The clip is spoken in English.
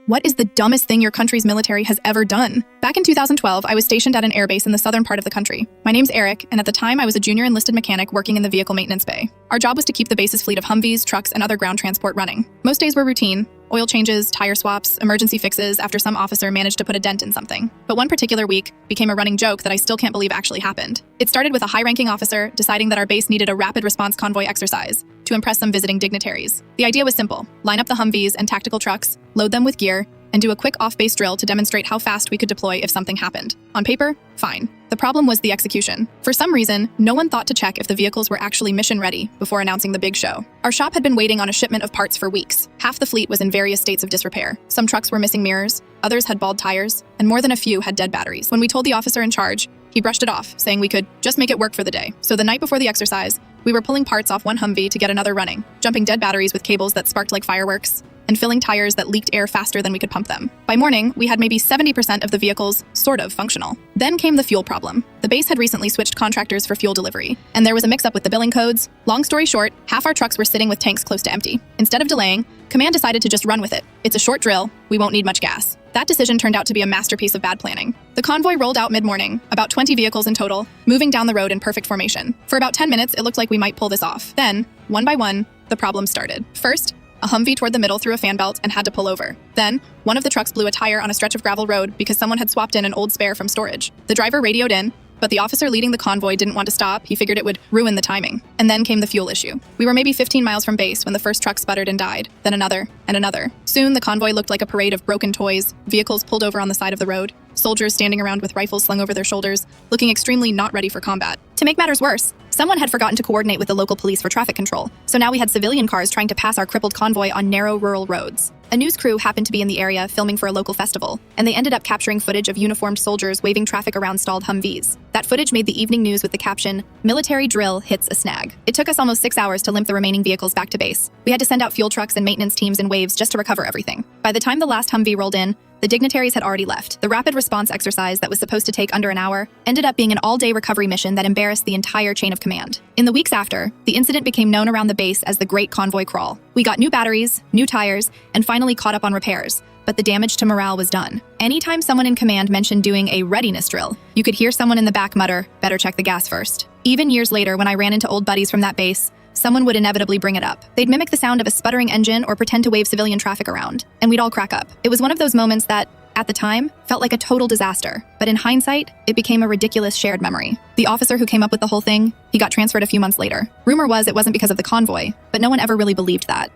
What is the dumbest thing your country's military has ever done? Back in 2012, I was stationed at an airbase in the southern part of the country. My name's Eric, and at the time I was a junior enlisted mechanic working in the vehicle maintenance bay. Our job was to keep the base's fleet of Humvees, trucks, and other ground transport running. Most days were routine: oil changes, tire swaps, emergency fixes after some officer managed to put a dent in something. But one particular week became a running joke that I still can't believe actually happened. It started with a high-ranking officer deciding that our base needed a rapid response convoy exercise to impress some visiting dignitaries. The idea was simple: line up the Humvees and tactical trucks, load them with gear, and do a quick off-base drill to demonstrate how fast we could deploy if something happened. On paper, fine. The problem was the execution. For some reason, no one thought to check if the vehicles were actually mission-ready before announcing the big show. Our shop had been waiting on a shipment of parts for weeks. Half the fleet was in various states of disrepair. Some trucks were missing mirrors, others had bald tires, and more than a few had dead batteries. When we told the officer in charge, he brushed it off, saying we could just make it work for the day. So the night before the exercise, we were pulling parts off one Humvee to get another running, jumping dead batteries with cables that sparked like fireworks, and filling tires that leaked air faster than we could pump them. By morning, we had maybe 70% of the vehicles sort of functional. Then came the fuel problem. The base had recently switched contractors for fuel delivery, and there was a mix-up with the billing codes. Long story short, half our trucks were sitting with tanks close to empty. Instead of delaying, Command decided to just run with it. It's a short drill, we won't need much gas. That decision turned out to be a masterpiece of bad planning. The convoy rolled out mid-morning, about 20 vehicles in total, moving down the road in perfect formation. For about 10 minutes, it looked like we might pull this off. Then, one by one, the problem started. First, a Humvee toward the middle threw a fan belt and had to pull over. Then, one of the trucks blew a tire on a stretch of gravel road because someone had swapped in an old spare from storage. The driver radioed in, but the officer leading the convoy didn't want to stop. He figured it would ruin the timing. And then came the fuel issue. We were maybe 15 miles from base when the first truck sputtered and died, then another, and another. Soon, the convoy looked like a parade of broken toys, vehicles pulled over on the side of the road, soldiers standing around with rifles slung over their shoulders, looking extremely not ready for combat. To make matters worse, someone had forgotten to coordinate with the local police for traffic control, so now we had civilian cars trying to pass our crippled convoy on narrow rural roads. A news crew happened to be in the area filming for a local festival, and they ended up capturing footage of uniformed soldiers waving traffic around stalled Humvees. That footage made the evening news with the caption, "Military drill hits a snag." It took us almost 6 hours to limp the remaining vehicles back to base. We had to send out fuel trucks and maintenance teams in waves just to recover everything. By the time the last Humvee rolled in, the dignitaries had already left. The rapid response exercise that was supposed to take under an hour ended up being an all-day recovery mission that embarrassed the entire chain of command. In the weeks after, the incident became known around the base as the Great Convoy Crawl. We got new batteries, new tires, and finally caught up on repairs, but the damage to morale was done. Anytime someone in command mentioned doing a readiness drill, you could hear someone in the back mutter, "Better check the gas first." Even years later, when I ran into old buddies from that base, someone would inevitably bring it up. They'd mimic the sound of a sputtering engine or pretend to wave civilian traffic around, and we'd all crack up. It was one of those moments that, at the time, felt like a total disaster, but in hindsight, it became a ridiculous shared memory. The officer who came up with the whole thing, he got transferred a few months later. Rumor was it wasn't because of the convoy, but no one ever really believed that.